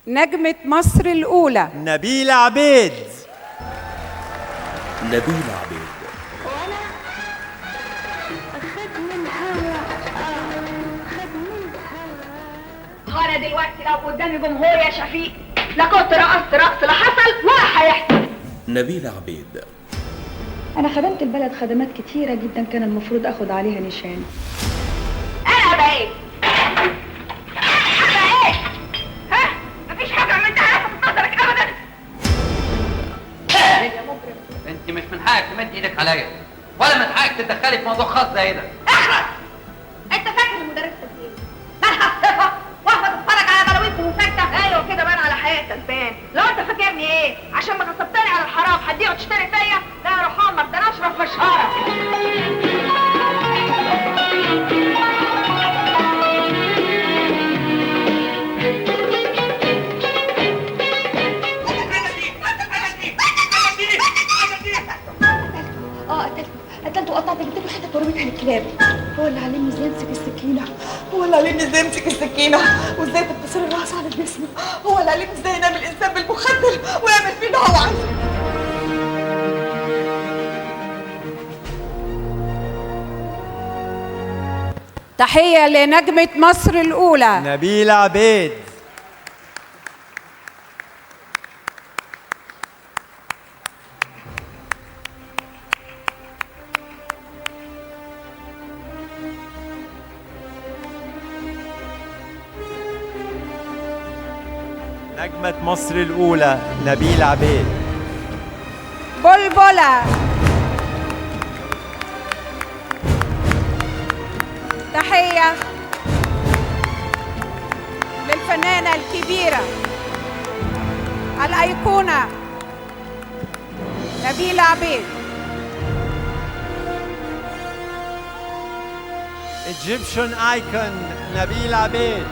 نجمة مصر الأولى نبيلة عبيد. نبيلة عبيد. وانا خد من هوا خد من هوا. وانا دلوقتي لو قدامي جمهور يا شفيق لا كنت رقصت رقص لا حصل ولا هيحصل. نبيلة عبيد. أنا خدمت البلد خدمات كتيرة جدا كان المفروض أخد عليها نشان. انا ابقى ايه؟ ابقى ايه؟ ها؟ مفيش حاجه عملتها لفت نظرك ابدا. يا مجرم، انت مش من حقك تمد ايدك عليا ولا من حقك تتدخلي في موضوع خاص زي ده. اخرس! انت فاكر المدرسه دي مالها صفه واحده تتفرج على بلاويكم وساكته؟ ايوه كده بان على حياتك بان. لو انت فاكرني ايه عشان ما غصبتني على الحرام هتبيع وتشتري فيا؟ لا يا روح امك ده انا اشرف مشهره. قتلته وقطعت جبت حتة ورميتها للكلاب. هو اللي علمني ازاي امسك السكينة. هو اللي علمني ازاي امسك السكينة وازاي تتصل الراس على الجسم. هو اللي علمني ازاي ينام الانسان بالمخدر ويعمل فيه اللي هو عايزه. تحية لنجمة مصر الأولى نبيلة عبيد. نجمة مصر الأولى نبيلة عبيد. بلبلة. تحية للفنانة الكبيرة الأيقونة نبيلة عبيد. Egyptian icon نبيلة عبيد.